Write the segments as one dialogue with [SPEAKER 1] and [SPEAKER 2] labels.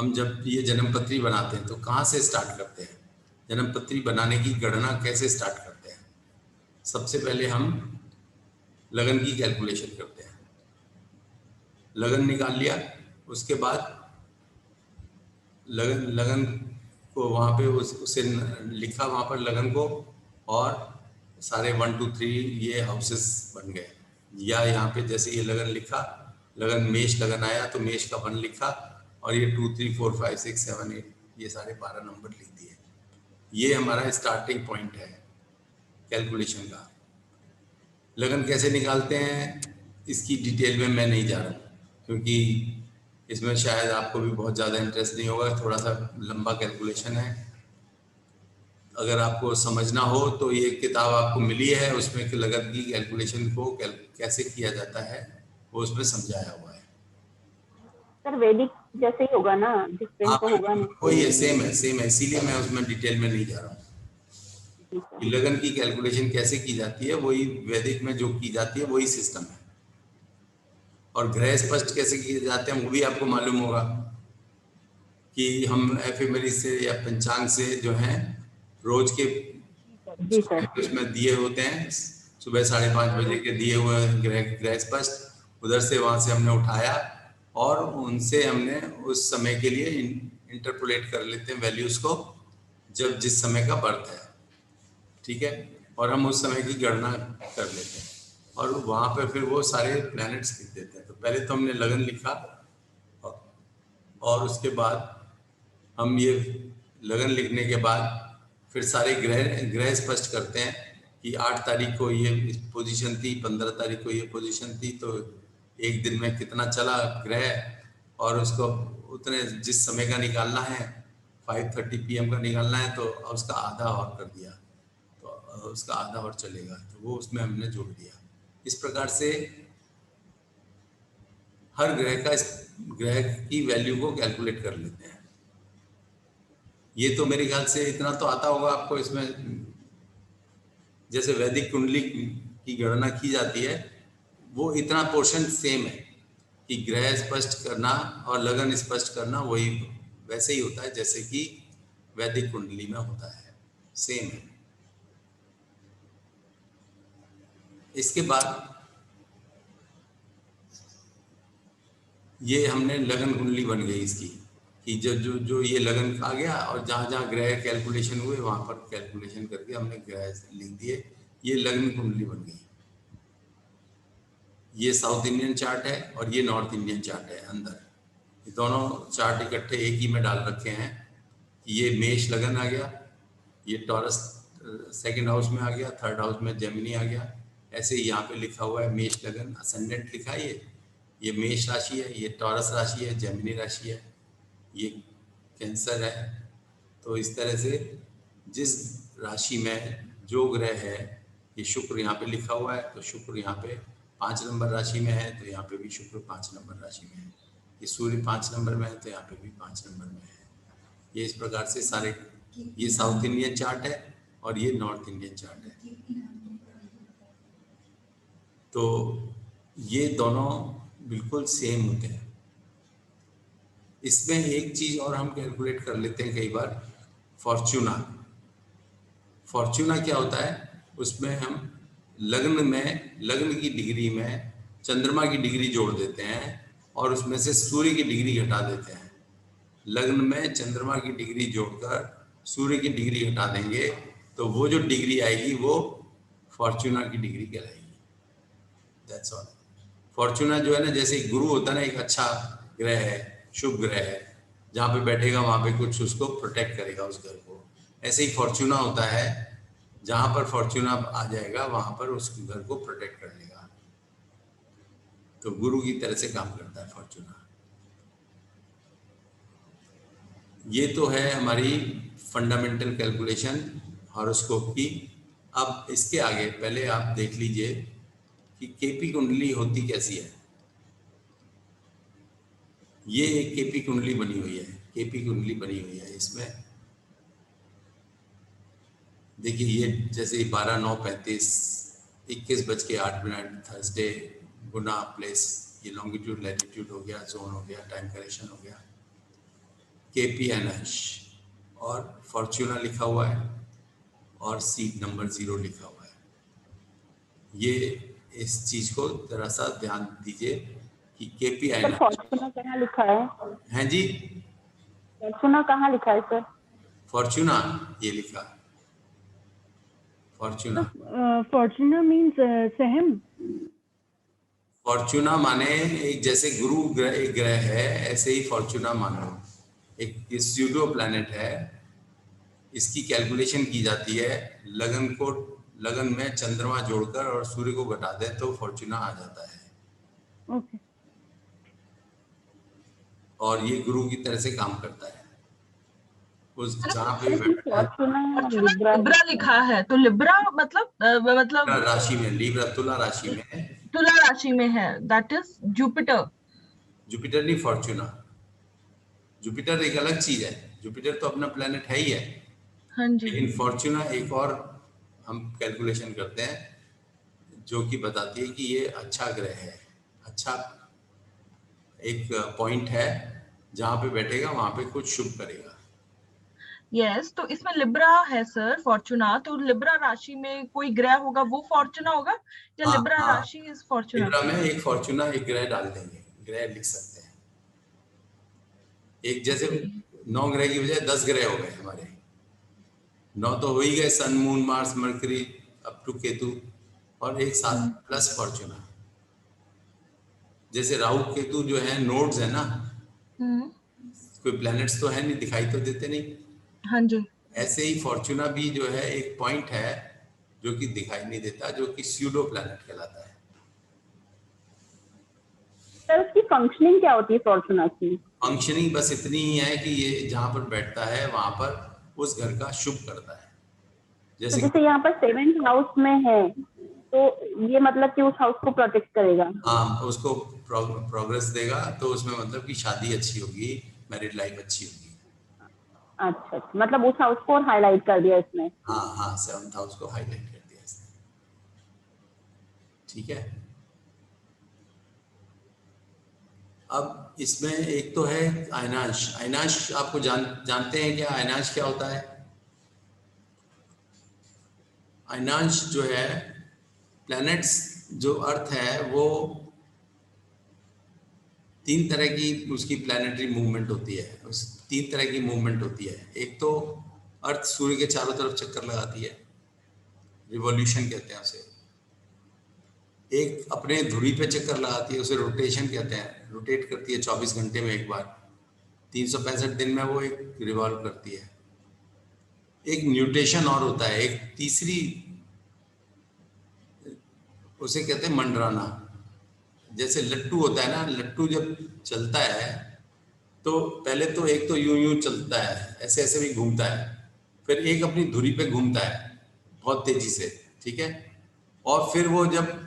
[SPEAKER 1] हम जब ये जन्मपत्री बनाते हैं तो कहाँ से स्टार्ट करते हैं, जन्मपत्री बनाने की गणना कैसे स्टार्ट करते हैं। सबसे पहले हम लगन की कैलकुलेशन करते हैं, लगन निकाल लिया, उसके बाद लगन लगन को वहाँ पे उसे लिखा वहाँ पर लगन को, और सारे 1 2 3 ये हाउसेस बन गए। या यहाँ पे जैसे ये लगन लिखा, लगन मेष लगन आया तो मेष का 1 लिखा, और ये 2 3 4 5 6 7 8 ये सारे 12 नंबर लिख दिए। ये हमारा स्टार्टिंग पॉइंट है कैलकुलेशन का। लगन कैसे निकालते हैं इसकी डिटेल में मैं नहीं जा रहा हूँ, क्योंकि इसमें शायद आपको भी बहुत ज़्यादा इंटरेस्ट नहीं होगा, थोड़ा सा लंबा कैलकुलेशन है। अगर आपको समझना हो तो ये किताब आपको मिली है, उसमें लगन की कैलकुलेशन को कैसे किया जाता है वो उसमें समझाया हुआ है।
[SPEAKER 2] सर वैदिक जैसे ही होगा ना, डिफरेंट तो होगा नहीं?
[SPEAKER 1] वही है, सेम है, सेम है, इसीलिए मैं उसमें डिटेल में नहीं जा रहा हूँ। लगन की कैलकुलेशन कैसे की जाती है वही वैदिक में जो की जाती है वही सिस्टम है। और ग्रह स्पष्ट कैसे किए जाते हैं वो भी आपको मालूम होगा कि हम एफएमरी से या पंचांग से जो है रोज के
[SPEAKER 2] जी सर।
[SPEAKER 1] उसमें दिए होते हैं, सुबह 5:30 बजे के दिए हुए ग्रह स्पष्ट, उधर से वहां से हमने उठाया और उनसे हमने उस समय के लिए इंटरपोलेट कर लेते हैं वैल्यूज को, जब जिस समय का बर्थ है, ठीक है, और हम उस समय की गणना कर लेते हैं और वहां पर फिर वो सारे प्लैनेट्स लिख देते हैं। तो पहले तो हमने लगन लिखा और उसके बाद हम ये लगन लिखने के बाद फिर सारे ग्रह स्पष्ट करते हैं कि 8 तारीख को ये पोजीशन थी, 15 तारीख को ये पोजीशन थी, तो एक दिन में कितना चला ग्रह, और उसको उतने जिस समय का निकालना है 5:30 PM का निकालना है तो उसका आधा और कर दिया, तो उसका आधा और चलेगा, तो वो उसमें हमने जोड़ दिया। इस प्रकार से हर ग्रह की वैल्यू को कैलकुलेट कर लेते हैं। ये तो मेरे ख्याल से इतना तो आता होगा आपको। इसमें जैसे वैदिक कुंडली की गणना की जाती है वो इतना पोर्शन सेम है कि ग्रह स्पष्ट करना और लगन स्पष्ट करना वही वैसे ही होता है जैसे कि वैदिक कुंडली में होता है, सेम है। इसके बाद ये हमने लगन कुंडली बन गई इसकी, कि जो जो जो ये लगन आ गया और जहाँ जहाँ ग्रह कैलकुलेशन हुए वहाँ पर कैलकुलेशन करके हमने ग्रह लिख दिए, ये लगन कुंडली बन गई। ये साउथ इंडियन चार्ट है और ये नॉर्थ इंडियन चार्ट है अंदर, ये दोनों चार्ट इकट्ठे एक ही में डाल रखे हैं। ये मेष लगन आ गया, ये टॉरस सेकंड हाउस में आ गया, थर्ड हाउस में जेमिनी आ गया। ऐसे ही यहाँ पे लिखा हुआ है मेष लगन असेंडेंट लिखा है, ये मेष राशि है, ये टॉरस राशि है, जेमिनी राशि है, ये कैंसर है। तो इस तरह से जिस राशि में जो ग्रह है, ये शुक्र यहाँ पे लिखा हुआ है तो शुक्र यहाँ पे 5 नंबर राशि में है, तो यहाँ पे भी शुक्र 5 नंबर राशि में है। ये सूर्य 5 नंबर में है तो यहाँ पे भी 5 नंबर में है। ये इस प्रकार से सारे, ये साउथ इंडियन चार्ट है और ये नॉर्थ इंडियन चार्ट है। तो ये दोनों बिल्कुल सेम होते हैं। इसमें एक चीज और हम कैलकुलेट कर लेते हैं कई बार, फॉर्चूना। फॉर्चूना क्या होता है, उसमें हम लग्न में, लग्न की डिग्री में चंद्रमा की डिग्री जोड़ देते हैं और उसमें से सूर्य की डिग्री घटा देते हैं। लग्न में चंद्रमा की डिग्री जोड़कर सूर्य की डिग्री घटा देंगे तो वो जो डिग्री आएगी वो फॉर्चूना की डिग्री कहलाएगी। That's all. फॉर्चूना जो है ना, जैसे गुरु होता है ना, एक अच्छा ग्रह है, शुभ ग्रह है, जहाँ पे बैठेगा वहाँ पे कुछ उसको प्रोटेक्ट करेगा उस घर को। ऐसे ही फॉर्चूना होता है, जहाँ पर फॉर्चूना आ जाएगा वहाँ पर उस घर को प्रोटेक्ट कर लेगा। तो गुरु की तरह से काम करता है फॉर्चूना। ये तो है हमारी फंडामेंटल कैलकुलेशन हॉरोस्कोप की। अब इसके आगे पहले आप देख लीजिए कि केपी कुंडली होती कैसी है। ये एक केपी कुंडली बनी हुई है, केपी कुंडली बनी हुई है। इसमें देखिए, ये जैसे 12:09:35 21:08 थर्सडे, गुना प्लेस, ये लॉन्गिट्यूड लैटिट्यूड हो गया, जोन हो गया, टाइम करेक्शन हो गया। KPNH और फॉर्च्यूना लिखा हुआ है और सीट नंबर 0 लिखा हुआ है। ये इस चीज को जरा सा ध्यान दीजिए कि
[SPEAKER 2] सर
[SPEAKER 1] KPNH
[SPEAKER 2] फॉर्च्यूनर कहाँ लिखा है?
[SPEAKER 1] है जी,
[SPEAKER 2] फॉर्च्यूनर कहाँ लिखा है सर?
[SPEAKER 1] फॉर्च्यूना ये लिखा, फॉर्च्यूना।
[SPEAKER 2] फॉर्च्यूनर मीन्स सहम।
[SPEAKER 1] फॉर्च्यूना माने एक जैसे गुरु ग्रह एक ग्रह है, ऐसे ही फॉर्च्यूना मानो एक स्यूडो प्लैनेट है। इसकी कैलकुलेशन की जाती है, लगन में चंद्रमा जोड़कर और सूर्य को घटा दें तो फॉर्च्यूना आ जाता है।
[SPEAKER 2] ओके।
[SPEAKER 1] और ये गुरु की तरह से काम करता है उस जहाँ पे
[SPEAKER 2] सर इसमें
[SPEAKER 1] बैठा है।
[SPEAKER 2] फॉर्च्यूनर
[SPEAKER 3] फॉर्चूनर
[SPEAKER 2] लिब्रा
[SPEAKER 3] लिब्रा लिखा है, तो लिब्रा मतलब
[SPEAKER 1] राशि में, लीब्रा तुला राशि में,
[SPEAKER 3] तुला राशि में है, दैट इज जुपिटर।
[SPEAKER 1] जुपिटर नहीं, फॉर्च्यूना। जुपिटर एक अलग चीज है, जुपिटर तो अपना प्लेनेट है ही है,
[SPEAKER 3] हाँ जी।
[SPEAKER 1] लेकिन फॉर्च्यूना एक और हम कैलकुलेशन करते हैं जो कि बताती है कि ये अच्छा ग्रह है, अच्छा एक पॉइंट है, जहाँ पे बैठेगा वहां पे कुछ शुभ करेगा।
[SPEAKER 3] यस, तो इसमें लिब्रा है सर, फॉर्चूना, तो लिब्रा राशि में कोई ग्रह होगा वो फॉर्चूना होगा, या
[SPEAKER 1] हाँ
[SPEAKER 3] लिब्रा
[SPEAKER 1] हाँ,
[SPEAKER 3] राशि इज फॉर्चूना?
[SPEAKER 1] लिब्रा में एक फॉर्च्यूना एक ग्रह डाल देंगे, ग्रह लिख सकते हैं। एक जैसे 9 ग्रह की बजाय 10 ग्रह हो गए हमारे, 9 तो हो ही गए, sun moon Mars Mercury up to Ketu, और एक साथ प्लस फॉर्च्यूना। जैसे राहु केतु जो है नोड्स है ना, कोई प्लैनेट्स तो है नहीं, दिखाई तो देते नहीं,
[SPEAKER 3] हाँ जी।
[SPEAKER 1] ऐसे ही फॉर्च्यूना भी जो है एक पॉइंट है जो कि दिखाई नहीं देता, जो कि स्यूडो प्लैनेट कहलाता है।
[SPEAKER 2] सर उसकी फंक्शनिंग क्या होती है फॉर्च्यूनर की?
[SPEAKER 1] फंक्शनिंग बस इतनी ही है कि ये जहाँ पर बैठता है वहां पर उस घर का शुभ करता है।
[SPEAKER 2] तो
[SPEAKER 1] जैसे
[SPEAKER 2] जैसे यहाँ पर 7th हाउस में है, तो ये मतलब कि उस हाउस को प्रोटेक्ट करेगा?
[SPEAKER 1] हाँ, उसको प्रोग्रेस देगा, तो उसमें मतलब कि शादी अच्छी होगी, मैरिड लाइफ अच्छी होगी।
[SPEAKER 2] अच्छा अच्छा, मतलब उस हाउस को हाईलाइट कर दिया इसमें।
[SPEAKER 1] हाँ हाँ, 7th हाउस को हाईलाइट कर दिया इसने। ठीक है, अब इसमें एक तो है अयनांश। अयनांश आपको जानते हैं क्या? अयनांश क्या होता है? अयनांश जो है, प्लैनेट्स जो अर्थ है वो 3 तरह की उसकी प्लैनेटरी मूवमेंट होती है, उस 3 तरह की मूवमेंट होती है। एक तो अर्थ सूर्य के चारों तरफ चक्कर लगाती है, रिवॉल्यूशन कहते हैं उसे। एक अपने धुरी पे चक्कर लगाती है, उसे रोटेशन कहते हैं, रोटेट करती है 24 घंटे में एक बार, 365 दिन में वो एक रिवॉल्व करती है। एक न्यूटेशन और होता है, एक तीसरी, उसे कहते हैं मंडराना। जैसे लट्टू होता है ना, लट्टू जब चलता है तो पहले तो एक तो यूं यूं चलता है, ऐसे ऐसे भी घूमता है, फिर एक अपनी धुरी पे घूमता है बहुत तेजी से, ठीक है, और फिर वो जब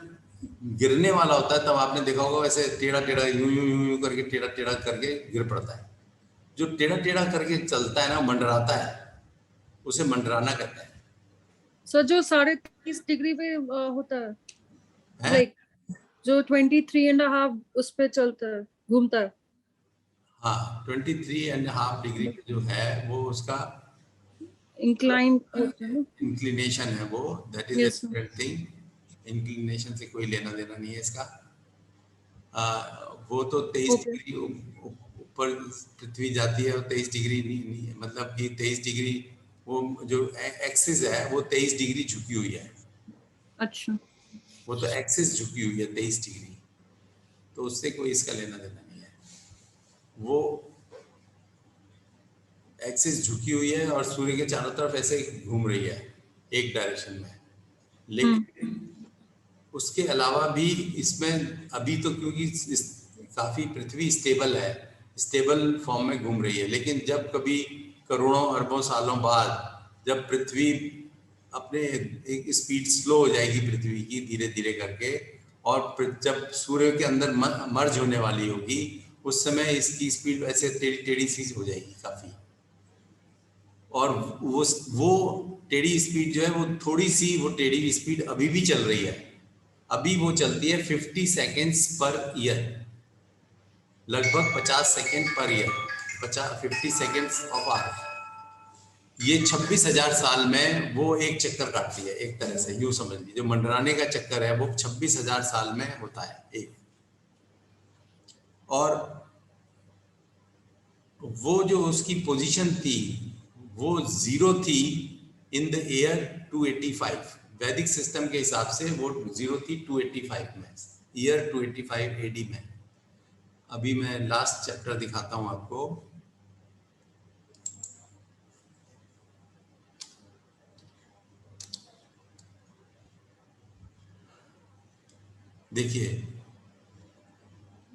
[SPEAKER 1] गिरने वाला होता है तब आपने देखा होगा वैसे टेढ़ा टेढ़ा यूं यूं यूं यूं करके टेढ़ा टेढ़ा करके गिर पड़ता है। जो टेढ़ा टेढ़ा करके चलता है ना, मंडराता है, उसे मंडराना कहते हैं।
[SPEAKER 4] सर जो 30.5 डिग्री पे होता है,
[SPEAKER 1] हैं?
[SPEAKER 4] लाइक जो 23.5 उस पे चलता है, घूमता है।
[SPEAKER 1] हाँ, 23.5 डिग्री पे जो है वो उसका
[SPEAKER 4] इंक्लाइन होता है ना।
[SPEAKER 1] इंक्लिनेशन है वो, that is
[SPEAKER 4] Yes, sir.
[SPEAKER 1] Different thing. Inclination से कोई लेना देना नहीं है इसका। वो तो 23
[SPEAKER 4] Okay.
[SPEAKER 1] डिग्री ऊपर पृथ्वी जाती है, और 23 डिग्री नहीं, मतलब कि 23 डिग्री वो जो एक्सिस है वो 23 डिग्री झुकी हुई है,
[SPEAKER 4] अच्छा।
[SPEAKER 1] वो तो एक्सिस झुकी हुई है 23 डिग्री, तो उससे कोई इसका लेना देना नहीं है। वो एक्सिस झुकी हुई है और सूर्य के चारों तरफ ऐसे घूम रही है एक डायरेक्शन में, लेकिन उसके अलावा भी इसमें अभी तो क्योंकि काफी पृथ्वी स्टेबल है, स्टेबल फॉर्म में घूम रही है, लेकिन जब कभी करोड़ों अरबों सालों बाद जब पृथ्वी अपने एक स्पीड स्लो हो जाएगी पृथ्वी की धीरे धीरे करके, और जब सूर्य के अंदर मर्ज होने वाली होगी, उस समय इसकी स्पीड ऐसे टेढ़ी टेढ़ी सी हो जाएगी काफी, और वो टेढ़ी स्पीड जो है वो थोड़ी सी, वो टेढ़ी स्पीड अभी भी चल रही है, अभी वो चलती है 50 सेकेंड्स पर ईयर, लगभग 50 second per year. 50 seconds of our. ये 26,000 साल में वो एक चक्कर काटती है, एक तरह से यूं समझ लीजिए। जो मंडराने का चक्कर है वो 26,000 साल में होता है एक। और वो जो उसकी पोजीशन थी वो 0 थी इन द ईयर 285। वैदिक सिस्टम के हिसाब से वो 0 थी 285 में, ईयर 285 एडी में। अभी मैं लास्ट चैप्टर दिखाता हूं आपको। देखिए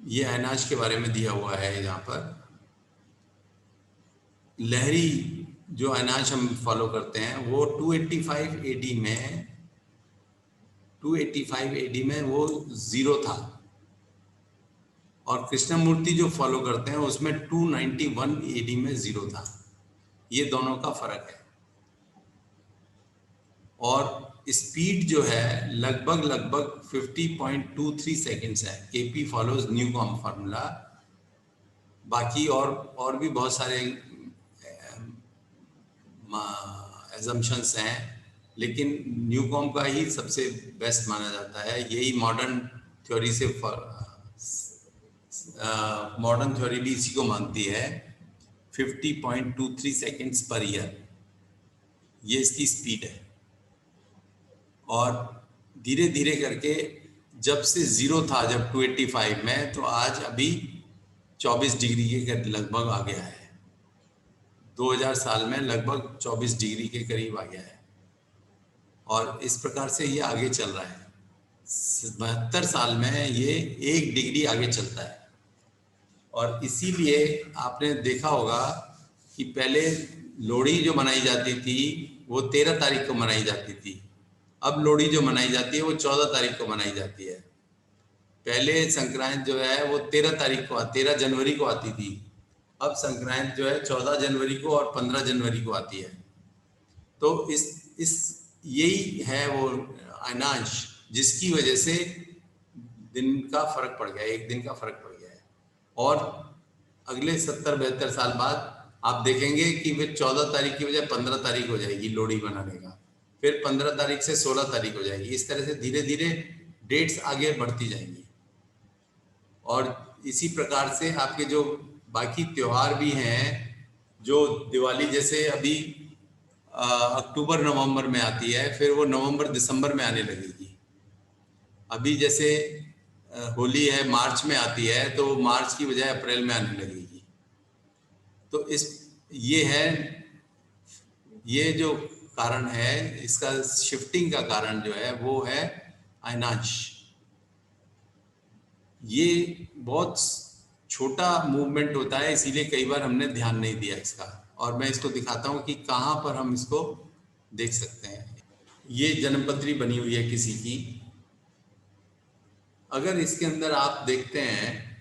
[SPEAKER 1] ये अनाज के बारे में दिया हुआ है यहाँ पर। लहरी जो अनाज हम फॉलो करते हैं वो 285 एडी में, 285 एडी में वो 0 था। और कृष्णमूर्ति जो फॉलो करते हैं उसमें 291 एडी में 0 था। ये दोनों का फर्क है। और स्पीड जो है लगभग 50.23 सेकेंड्स है। KP follows Newcomb formula. बाकी और भी बहुत सारे एजम्पशंस हैं, लेकिन न्यूकॉम का ही सबसे बेस्ट माना जाता है। यही मॉडर्न थ्योरी से, मॉडर्न थ्योरी भी इसी को मानती है। 50.23 सेकेंड्स पर ईयर ये इसकी स्पीड है। और धीरे धीरे करके जब से 0 था, जब 285 में, तो आज अभी 24 डिग्री के लगभग आ गया है। 2000 साल में लगभग 24 डिग्री के करीब आ गया है। और इस प्रकार से ये आगे चल रहा है। 72 साल में ये 1 डिग्री आगे चलता है। और इसीलिए आपने देखा होगा कि पहले लोहड़ी जो मनाई जाती थी वो 13 तारीख को मनाई जाती थी। अब लोहड़ी जो मनाई जाती है वो 14 तारीख को मनाई जाती है। पहले संक्रांत जो है वो 13 तारीख को, 13 जनवरी को आती थी। अब संक्रांत जो है 14 जनवरी को और 15 जनवरी को आती है। तो इस यही है वो अनाज जिसकी वजह से दिन का फर्क पड़ गया, एक दिन का फर्क पड़ गया है। और अगले 70-72 साल बाद आप देखेंगे कि वे 14 तारीख की बजाय 15 तारीख हो जाएगी लोहड़ी मनाने का, फिर 15 तारीख से 16 तारीख हो जाएगी। इस तरह से धीरे धीरे डेट्स आगे बढ़ती जाएंगी। और इसी प्रकार से आपके जो बाकी त्योहार भी हैं, जो दिवाली जैसे अभी अक्टूबर नवंबर में आती है, फिर वो नवंबर दिसंबर में आने लगेगी। अभी जैसे होली है मार्च में आती है, तो मार्च की बजाय अप्रैल में आने लगेगी। तो ये जो कारण है, इसका शिफ्टिंग का कारण जो है वो है अनाज। ये बहुत छोटा मूवमेंट होता है, इसीलिए कई बार हमने ध्यान नहीं दिया इसका। और मैं इसको दिखाता हूँ कि कहाँ पर हम इसको देख सकते हैं। ये जन्मपत्री बनी हुई है किसी की। अगर इसके अंदर आप देखते हैं,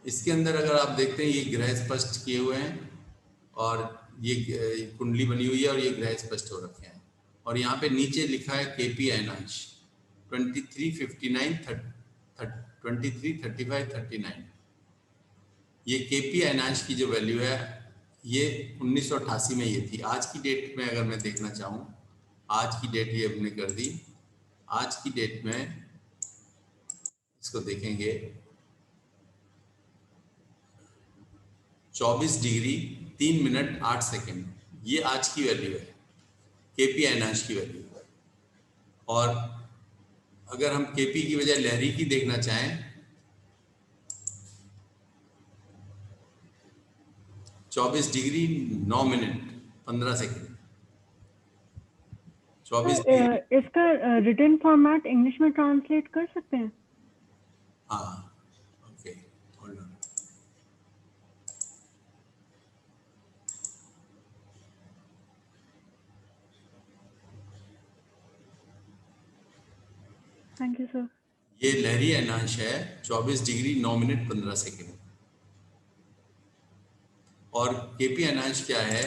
[SPEAKER 1] इसके अंदर अगर आप देखते हैं, ये ग्रह स्पष्ट किए हुए हैं और ये कुंडली बनी हुई है और ये ग्रह स्पष्ट हो रखे हैं। और यहाँ पे नीचे लिखा है केपी अनाज 23, 59, 23, 35, 39। ये केपी अनाज की जो वैल्यू है ये 1988 में ये थी। आज की डेट में अगर मैं देखना चाहूँ, आज की डेट ये हमने कर दी। आज की डेट में इसको देखेंगे, 24 डिग्री 3 मिनट 8 सेकेंड, ये आज की वैल्यू है, केपी अनाज की वैल्यू। और अगर हम केपी की बजाय लहरी की देखना चाहें, 24 डिग्री 9 मिनट 15 सेकेंड। 24
[SPEAKER 2] इसका रिटन फॉर्मेट इंग्लिश में ट्रांसलेट कर सकते हैं?
[SPEAKER 1] हाँ, okay, hold on.
[SPEAKER 2] Thank you sir.
[SPEAKER 1] ये लहरी अनांश है 24 डिग्री 9 मिनट 15 सेकेंड। और केपी एनएच क्या है,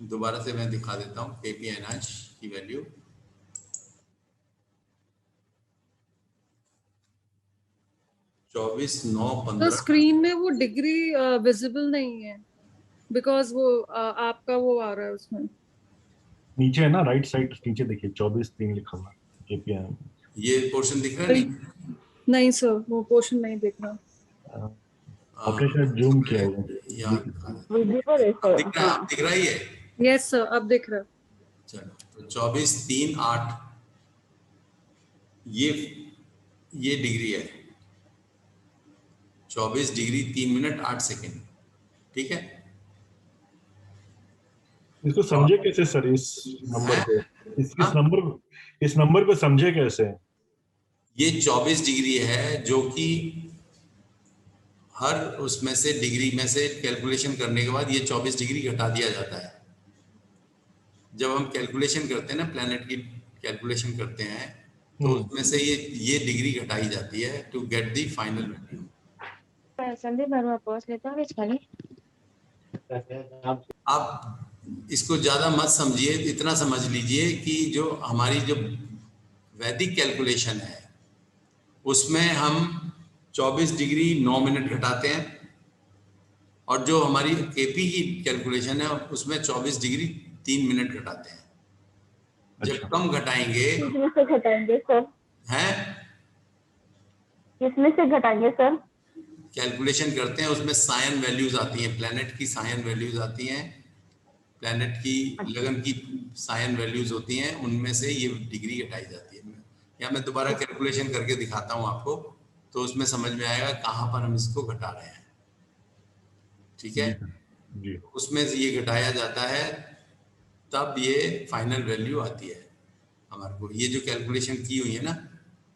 [SPEAKER 1] दोबारा से मैं दिखा देता हूँ केपी एनएच की वैल्यू। चौबीस नौ
[SPEAKER 4] तो
[SPEAKER 1] 15
[SPEAKER 4] स्क्रीन में वो डिग्री विजिबल नहीं है बिकॉज वो आपका वो आ रहा है उसमें।
[SPEAKER 5] नीचे है ना, राइट साइड नीचे देखिए 24-3 लिखा हुआ केपीएम।
[SPEAKER 1] ये पोर्शन दिख रहा है नहीं?
[SPEAKER 4] नहीं सर, वो पोर्शन नहीं दिख रहा।
[SPEAKER 5] आपने शायद जूम किया होगा।
[SPEAKER 1] यहाँ
[SPEAKER 2] विजिबल है
[SPEAKER 1] अब
[SPEAKER 2] सर।
[SPEAKER 1] दिख रहा है,
[SPEAKER 2] हाँ
[SPEAKER 1] अब दिख रहा ही है।
[SPEAKER 4] यस सर, अब दिख रहा।
[SPEAKER 1] चलो तो 24-3-8 ये डिग्री है, 24 डिग्री 3 मिनट 8 सेकेंड। ठीक है,
[SPEAKER 5] इसको समझे कैसे सर, इस नंबर को, इस नंबर को समझे कैसे?
[SPEAKER 1] ये 24 डिग्री है जो कि हर उसमें से डिग्री में से कैलकुलेशन करने के बाद ये 24 डिग्री घटा दिया जाता है। जब हम कैलकुलेशन करते हैं ना, प्लैनेट की कैलकुलेशन करते हैं, तो उसमें से ये डिग्री घटाई जाती है to get the final value.
[SPEAKER 2] Sandeep Verma पहुंच लेता हूँ खाली।
[SPEAKER 1] आप इसको ज्यादा मत समझिए, इतना समझ लीजिए कि जो हमारी जो वैदिक कैलकुलेशन है उसमें हम 24 डिग्री 9 मिनट घटाते हैं, और जो हमारी केपी की कैलकुलेशन है उसमें 24 डिग्री 3 मिनट घटाते हैं। जब कम घटाएंगे
[SPEAKER 2] किसमें से घटाएंगे सर?
[SPEAKER 1] हैं,
[SPEAKER 2] किसमें से घटाएंगे सर?
[SPEAKER 1] कैलकुलेशन करते हैं उसमें साइन वैल्यूज आती हैं, प्लैनेट की साइन वैल्यूज आती हैं, प्लैनेट की लगन की साइन वैल्यूज होती हैं, उनमें से ये डिग्री घटाई जाती है। या मैं दोबारा कैलकुलेशन करके दिखाता हूँ आपको, तो उसमें समझ में आएगा कहाँ पर हम इसको घटा रहे हैं। ठीक है
[SPEAKER 5] जी।
[SPEAKER 1] उसमें से ये घटाया जाता है, तब ये फाइनल वैल्यू आती है हमारे को। ये जो कैलकुलेशन की हुई है ना,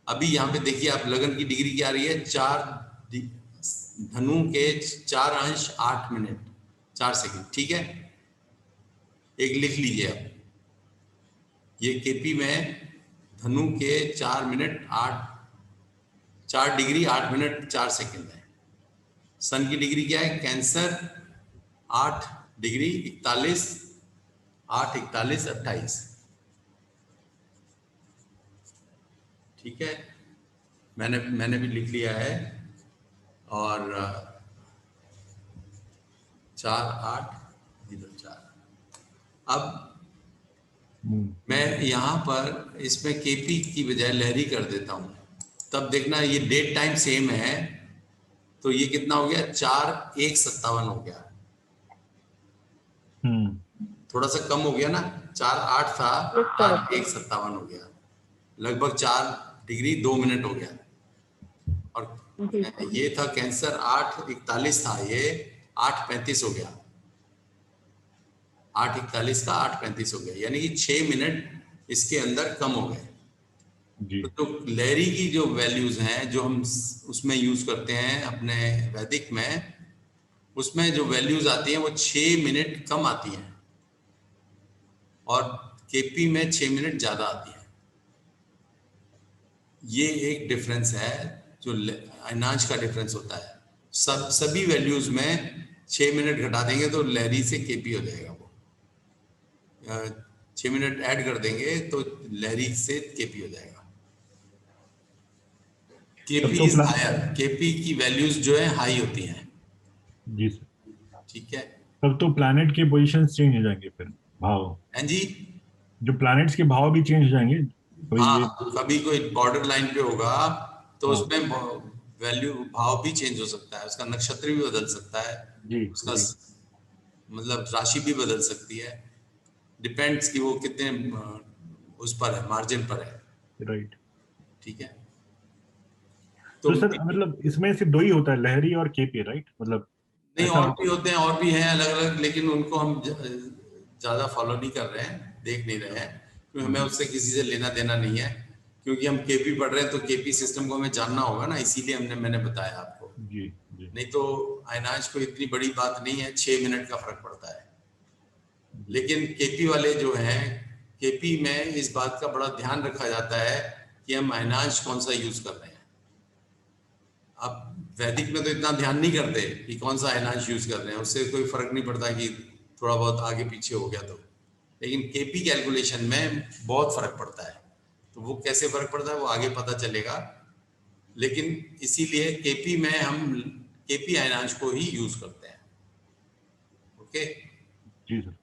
[SPEAKER 1] अभी यहाँ पे देखिए आप, लगन की डिग्री क्या आ रही है, 4 धनु के 4 अंश 8 मिनट 4 सेकंड। ठीक है, एक लिख लीजिए आप, ये केपी में धनु के 4 मिनट 4 डिग्री 8 मिनट 4 सेकंड है। सन की डिग्री क्या है, कैंसर 8 डिग्री 41 8 41 28। ठीक है, मैंने भी लिख लिया है, और 4 8 0 4। अब मैं यहाँ पर इसमें केपी की बजाय लहरी कर देता हूँ, तब देखना ये डेट टाइम सेम है, तो ये कितना हो गया, 4 1 57 हो गया। थोड़ा सा कम हो गया ना, 4 8 था, 8 1 57 हो गया, लगभग 4 डिग्री 2 मिनट हो गया। और ये था कैंसर 8 41 था, ये 8 35 हो गया, 8 41 का 8 35 हो गया, यानी कि 6 मिनट इसके अंदर कम हो गए। तो लहरी की जो वैल्यूज हैं जो हम उसमें यूज करते हैं अपने वैदिक में, उसमें जो वैल्यूज आती हैं वो 6 मिनट कम आती हैं, और केपी में 6 मिनट ज्यादा आती है। ये एक डिफरेंस है जो अनाज का डिफरेंस होता है। सभी वैल्यूज में 6 मिनट घटा देंगे तो लहरी से केपी हो जाएगा, वो 6 मिनट ऐड कर देंगे तो लहरी से केपी हो जाएगा। केपी इज हायर, केपी की वैल्यूज जो है हाई होती हैं।
[SPEAKER 5] जी सर।
[SPEAKER 1] ठीक है,
[SPEAKER 5] तब तो प्लैनेट के पोजीशंस चेंज हो जाएंगे, फिर भाव।
[SPEAKER 1] हैं जी,
[SPEAKER 5] जो प्लैनेट्स के भाव भी चेंज हो जाएंगे।
[SPEAKER 1] हाँ, कभी कोई बॉर्डर लाइन पे होगा तो उसमें वैल्यू भाव भी चेंज हो सकता है, उसका नक्षत्र भी बदल सकता है, उसका मतलब राशि भी बदल सकती है, डिपेंड्स कि वो कितने उस पर है, मार्जिन पर है।
[SPEAKER 5] राइट।
[SPEAKER 1] ठीक है,
[SPEAKER 5] तो सर मतलब इसमें सिर्फ 2 ही होता है, लहरी और केपी, राइट? मतलब
[SPEAKER 1] नहीं, और भी होते हैं, और भी हैं अलग अलग, लेकिन उनको हम ज्यादा फॉलो नहीं कर रहे हैं, देख नहीं रहे हैं, क्योंकि हमें उससे किसी से लेना देना नहीं है, क्योंकि हम केपी पढ़ रहे हैं तो केपी सिस्टम को हमें जानना होगा ना, इसीलिए मैंने बताया आपको।
[SPEAKER 5] जी।
[SPEAKER 1] नहीं तो आयनाज को इतनी बड़ी बात नहीं है, 6 मिनट का फर्क पड़ता है। लेकिन केपी वाले जो हैं, केपी में इस बात का बड़ा ध्यान रखा जाता है कि हम आयनाज कौन सा यूज कर रहे हैं। अब वैदिक में तो इतना ध्यान नहीं करते कि कौन सा अयनांश यूज कर रहे हैं, उससे कोई फर्क नहीं पड़ता कि थोड़ा बहुत आगे पीछे हो गया तो। लेकिन केपी कैलकुलेशन में बहुत फर्क पड़ता है, तो वो कैसे फर्क पड़ता है वो आगे पता चलेगा। लेकिन इसीलिए केपी में हम केपी अयनांश को ही यूज करते हैं। ओके
[SPEAKER 5] जी सर।